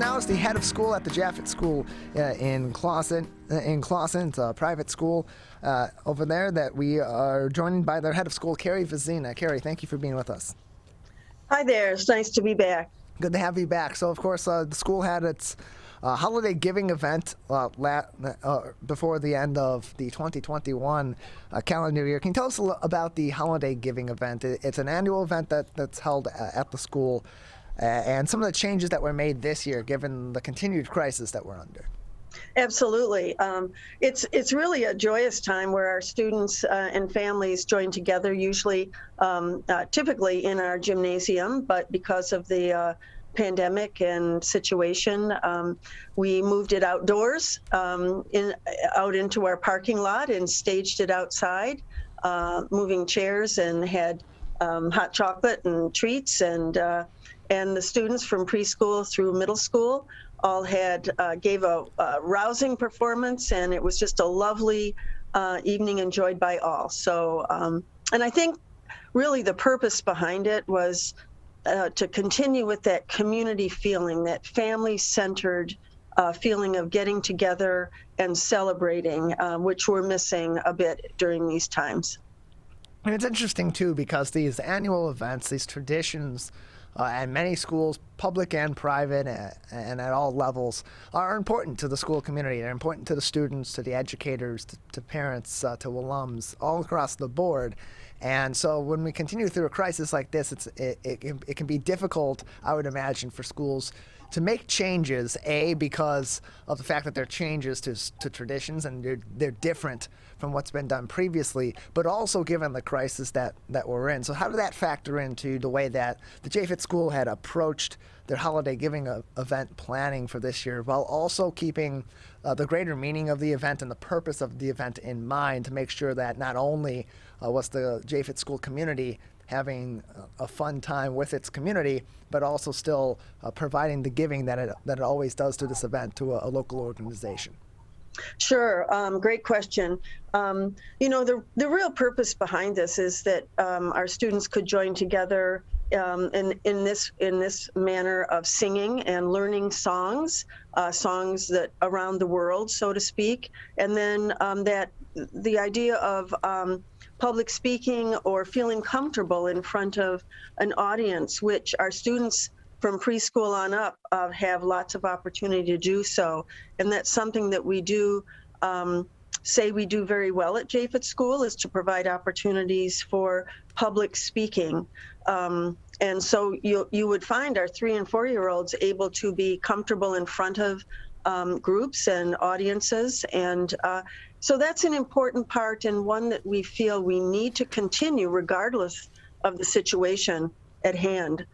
now is the head of school at the Japhet School in Clawson. It's a private school over there that we are joined by their head of school, Kerri Vizena. Kerri, thank you for being with us. Hi there. It's nice to be back. Good to have you back. So, of course, the school had its holiday giving event before the end of the 2021 calendar year. Can you tell us about the holiday giving event? It's an annual event that's held at the school, and some of the changes that were made this year, given the continued crisis that we're under. Absolutely. It's really a joyous time where our students and families join together, usually typically in our gymnasium, but because of the pandemic and situation, we moved it outdoors, out into our parking lot and staged it outside, moving chairs and had hot chocolate and treats, and the students from preschool through middle school all gave a rousing performance, and it was just a lovely evening enjoyed by all. So, and I think really the purpose behind it was to continue with that community feeling, that family-centered feeling of getting together and celebrating, which we're missing a bit during these times. And it's interesting, too, because these annual events, these traditions, at many schools, public and private, and at all levels, are important to the school community. They're important to the students, to the educators, to parents, to alums, all across the board. And so when we continue through a crisis like this, it can be difficult, I would imagine, for schools to make changes, because of the fact that they're changes to traditions and they're different from what's been done previously, but also given the crisis that we're in. So how did that factor into the way that the Japhet School had approached their holiday giving event planning for this year, while also keeping the greater meaning of the event and the purpose of the event in mind, to make sure that not only was the Japhet School community having a fun time with its community, but also still providing the giving that it always does to this event to a local organization? Sure. Great question. The real purpose behind this is that our students could join together in this manner of singing and learning songs that around the world, so to speak, and then that the idea of public speaking or feeling comfortable in front of an audience, which our students from preschool on up have lots of opportunity to do so. And that's something that we do say we do very well at Japhet School, is to provide opportunities for public speaking. And so you would find our 3- and 4-year-olds able to be comfortable in front of groups and audiences. And so that's an important part, and one that we feel we need to continue regardless of the situation at hand.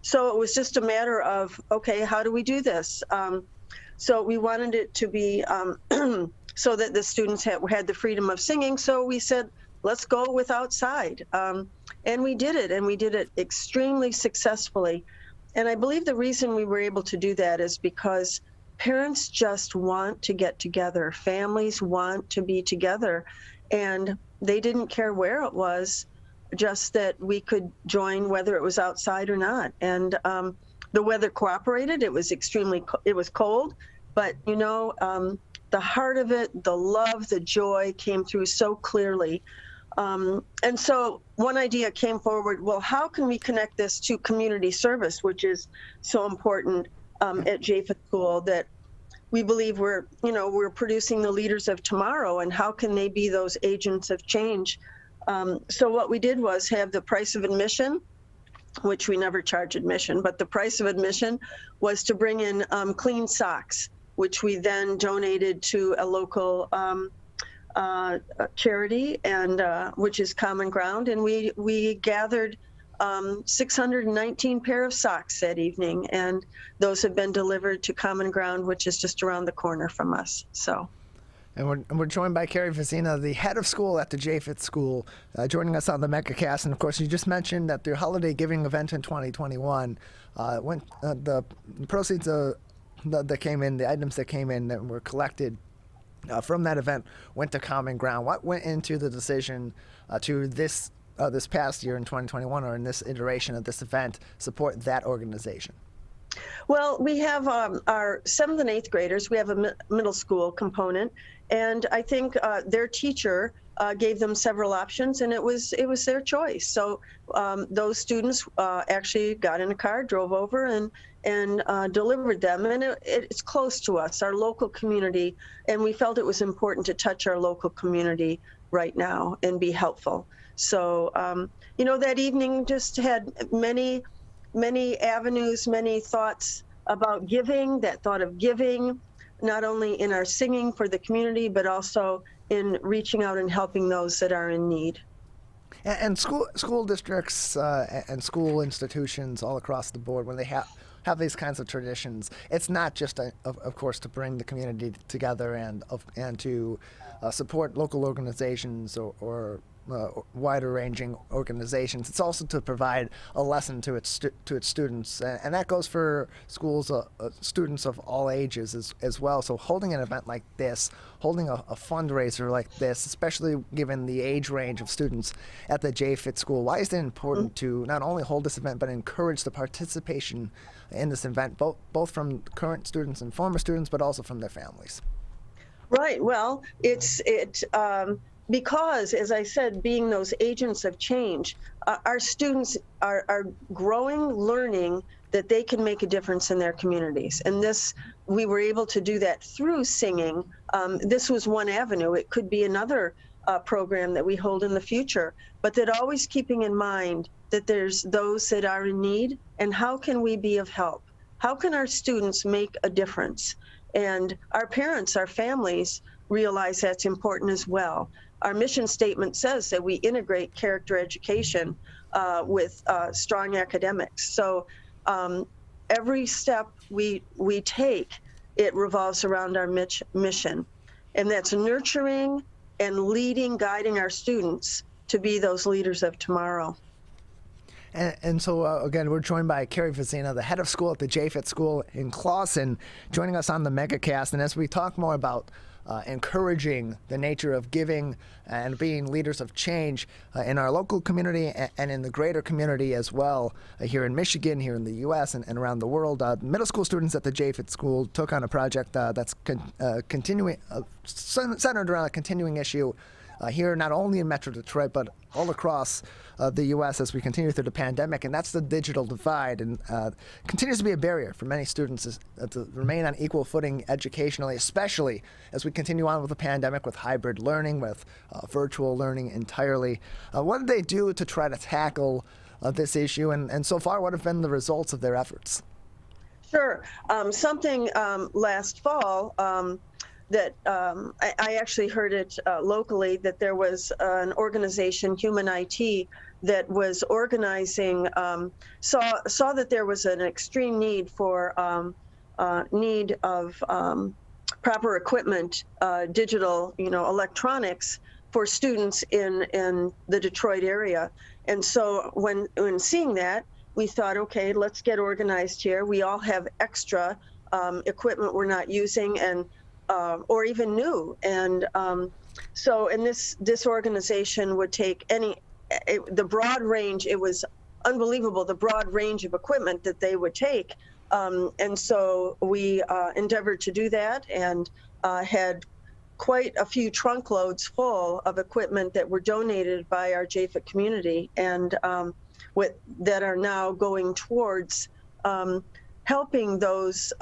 So it was just a matter of, okay, how do we do this? So we wanted it to be so that the students had the freedom of singing. So we said, let's go with outside. And we did it extremely successfully. And I believe the reason we were able to do that is because parents just want to get together. Families want to be together. And they didn't care where it was, just that we could join whether it was outside or not. And the weather cooperated. It was cold, but the heart of it, the love, the joy came through so clearly. And so one idea came forward, well, how can we connect this to community service, which is so important at Japhet School, that we believe we're producing the leaders of tomorrow, and how can they be those agents of change? So what we did was have the price of admission, which we never charge admission, but the price of admission was to bring in clean socks, which we then donated to a local charity, and which is Common Ground, and we gathered 619 pair of socks that evening, and those have been delivered to Common Ground, which is just around the corner from us. So. And we're joined by Kerri Vizena, the head of school at the Japhet School, joining us on the MegaCast. And of course, you just mentioned that their holiday giving event in 2021, when the proceeds that came in, the items that came in that were collected from that event went to Common Ground. What went into the decision to this past year in 2021, or in this iteration of this event, support that organization? Well, we have our 7th and 8th graders. We have a middle school component, and I think their teacher gave them several options, and it was their choice. So those students actually got in a car, drove over, and delivered them. And it's close to us, our local community, and we felt it was important to touch our local community right now and be helpful. So that evening just had many avenues, many thoughts about giving, that thought of giving, not only in our singing for the community, but also in reaching out and helping those that are in need. And school districts and school institutions all across the board, when they have these kinds of traditions, it's not just, of course, to bring the community together and to support local organizations or wider-ranging organizations. It's also to provide a lesson to its students, and that goes for schools, students of all ages as well. So holding an event like this, holding a fundraiser like this, especially given the age range of students at the Japhet School, why is it important to not only hold this event but encourage the participation in this event, both from current students and former students, but also from their families? Right. Well, because, as I said, being those agents of change, our students are growing, learning that they can make a difference in their communities. And we were able to do that through singing. This was one avenue. It could be another program that we hold in the future, but that always keeping in mind that there's those that are in need, and how can we be of help? How can our students make a difference? And our parents, our families realize that's important as well. Our mission statement says that we integrate character education with strong academics. So every step we take, it revolves around our mission. And that's nurturing and leading, guiding our students to be those leaders of tomorrow. And so, again, we're joined by Kerri Vizena, the head of school at the Japhet School in Clawson, joining us on the MegaCast. And as we talk more about encouraging the nature of giving and being leaders of change in our local community and in the greater community as well, here in Michigan, here in the U.S., and around the world, middle school students at the Japhet School took on a project that's continuing, centered around a continuing issue here, not only in Metro Detroit, but all across the U.S. as we continue through the pandemic, and that's the digital divide, and continues to be a barrier for many students to remain on equal footing educationally, especially as we continue on with the pandemic, with hybrid learning, with virtual learning entirely. What did they do to try to tackle this issue, and so far, what have been the results of their efforts? Sure. Something last fall that I actually heard it locally, that there was an organization, Human IT, that was organizing, saw that there was an extreme need for need of proper equipment, digital, electronics for students in the Detroit area. And so when seeing that, we thought, okay, let's get organized here. We all have extra equipment we're not using, and or even new. And this organization would take the broad range. It was unbelievable, the broad range of equipment that they would take. And so we endeavored to do that, and had quite a few trunk loads full of equipment that were donated by our Japhet community, and that are now going towards helping those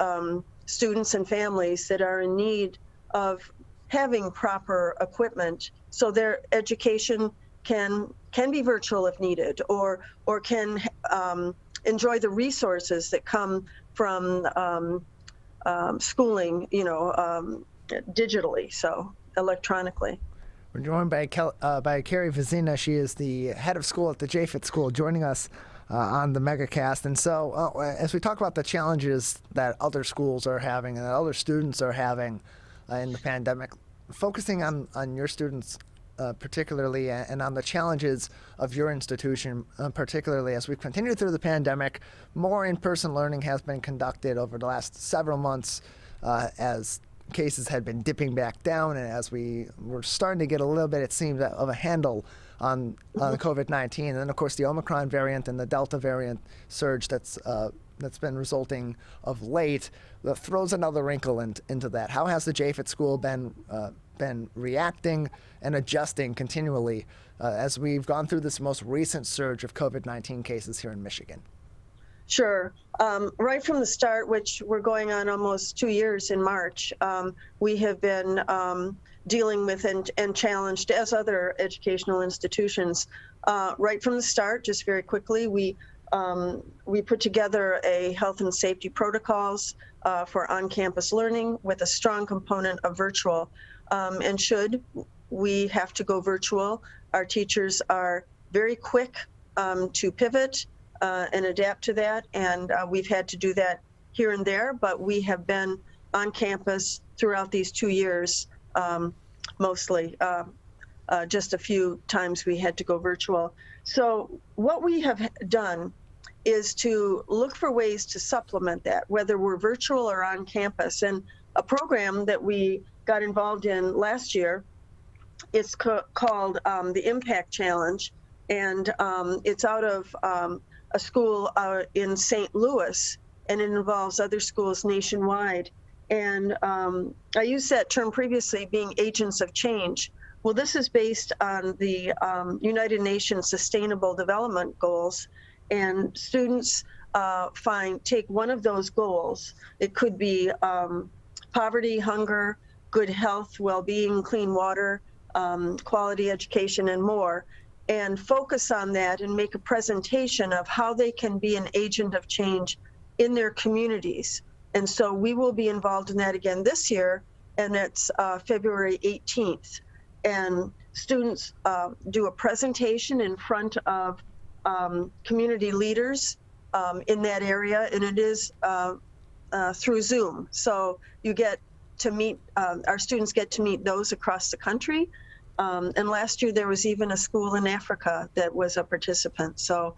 students and families that are in need of having proper equipment, so their education can be virtual if needed, or can enjoy the resources that come from schooling, digitally, so electronically. We're joined by Kerri Vizena. She is the head of school at the Japhet School, joining us on the MegaCast. And so as we talk about the challenges that other schools are having and that other students are having in the pandemic, focusing on your students particularly, and on the challenges of your institution particularly, as we've continued through the pandemic, more in-person learning has been conducted over the last several months as cases had been dipping back down, and as we were starting to get a little bit, it seemed, of a handle on COVID-19. And then, of course, the Omicron variant and the Delta variant surge that's been resulting of late that throws another wrinkle into that. How has the Japhet School been reacting and adjusting continually as we've gone through this most recent surge of COVID-19 cases here in Michigan? Sure. Right from the start, which we're going on almost 2 years in March, we have been dealing with and challenged, as other educational institutions. Right from the start, just very quickly, we put together a health and safety protocols for on-campus learning with a strong component of virtual. And should we have to go virtual, our teachers are very quick to pivot and adapt to that. And we've had to do that here and there, but we have been on campus throughout these 2 years, mostly. Just a few times we had to go virtual. So what we have done is to look for ways to supplement that, whether we're virtual or on campus. And a program that we got involved in last year, it's called the Impact Challenge. And it's out of a school in St. Louis, and it involves other schools nationwide. And I used that term previously, being agents of change. Well, this is based on the United Nations Sustainable Development Goals, and students take one of those goals. It could be poverty, hunger, good health, well-being, clean water, quality education, and more, and focus on that and make a presentation of how they can be an agent of change in their communities. And so we will be involved in that again this year, and it's February 18th. And students do a presentation in front of community leaders in that area, and it is through Zoom. So you get to meet, our students get to meet those across the country. And last year there was even a school in Africa that was a participant. So,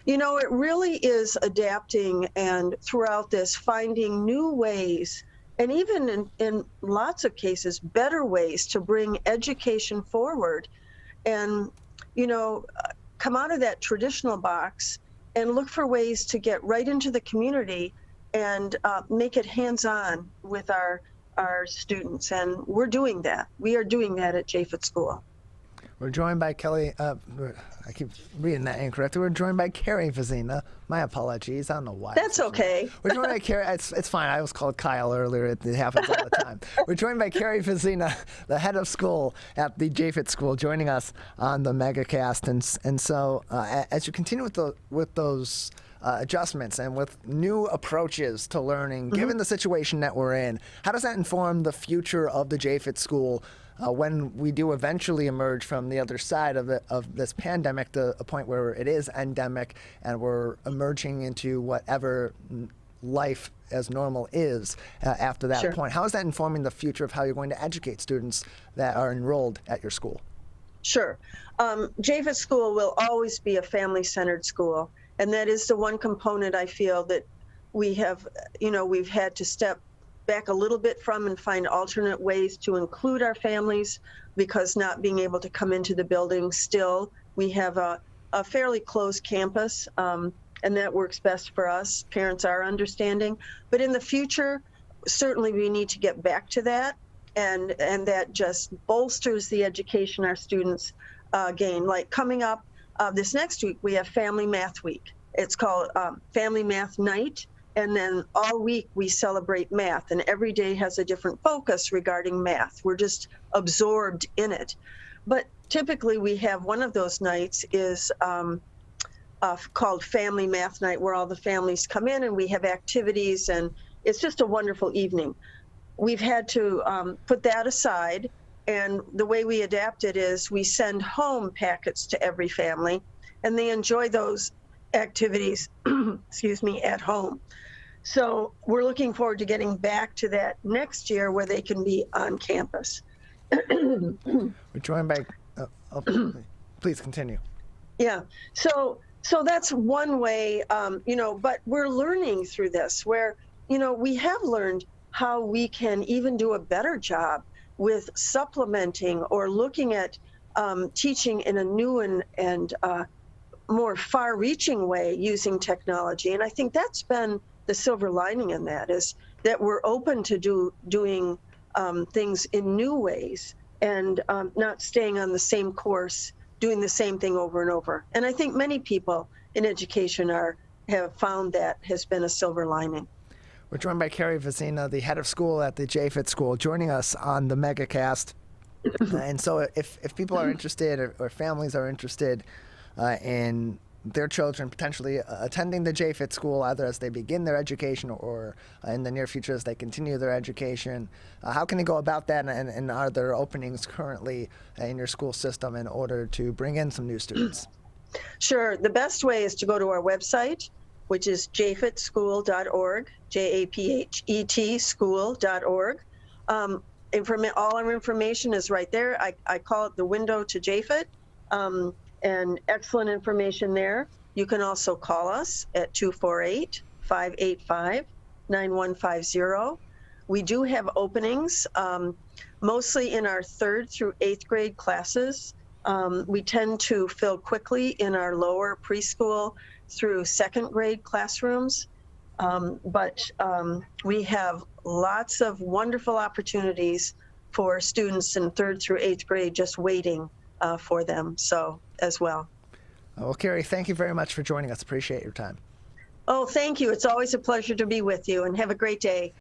you know, it really is adapting, and throughout this, finding new ways, and even in lots of cases, better ways to bring education forward and, you know, come out of that traditional box and look for ways to get right into the community and make it hands-on with our students. And we're doing that. We are doing that at Japhet School. We're joined by Kelly, I keep reading that incorrectly. We're joined by Kerri Vizena. My apologies. I don't know why. That's okay. We're joined by Kerri. It's fine. I was called Kyle earlier. It happens all the time. We're joined by Kerri Vizena, the head of school at the Japhet School, joining us on the MegaCast. And so as you continue with those adjustments and with new approaches to learning, given the situation that we're in, how does that inform the future of the Japhet School when we do eventually emerge from the other side of this pandemic, to a point where it is endemic and we're emerging into whatever life as normal is after that Sure. point? How is that informing the future of how you're going to educate students that are enrolled at your school? Sure. Japhet School will always be a family-centered school. And that is the one component I feel that we have, you know, we've had to step back a little bit from and find alternate ways to include our families, because not being able to come into the building still, we have a fairly closed campus, and that works best for us. Parents are understanding. But in the future, certainly we need to get back to that, and that just bolsters the education our students gain. Like coming up this next week, we have Family Math Week. It's called Family Math Night. And then all week we celebrate math, and every day has a different focus regarding math. We're just absorbed in it. But typically we have one of those nights is called Family Math Night, where all the families come in and we have activities, and it's just a wonderful evening. We've had to put that aside, and the way we adapt it is we send home packets to every family, and they enjoy those activities excuse me, at home. So we're looking forward to getting back to that next year, where they can be on campus. We're joined by please continue. Yeah, so that's one way, you know, but we're learning through this, where, you know, we have learned how we can even do a better job with supplementing or looking at teaching in a new and more far-reaching way using technology. And I think that's been the silver lining in that, is that we're open to doing things in new ways and not staying on the same course, doing the same thing over and over. And I think many people in education have found that has been a silver lining. We're joined by Kerri Vizena, the head of school at the Japhet School, joining us on the MegaCast. And so if people are interested or families are interested in their children potentially attending the Japhet School, either as they begin their education or in the near future as they continue their education, how can they go about that, and are there openings currently in your school system in order to bring in some new students? Sure. The best way is to go to our website, which is japhetschool.org, JAPHET school.org. All our information is right there. I call it the window to Japhet, and excellent information there. You can also call us at 248-585-9150. We do have openings, mostly in our 3rd through 8th grade classes. We tend to fill quickly in our lower preschool through 2nd grade classrooms, but we have lots of wonderful opportunities for students in 3rd through 8th grade just waiting for them, so as well. Well, Kerri, thank you very much for joining us. Appreciate your time. Oh, thank you. It's always a pleasure to be with you, and have a great day.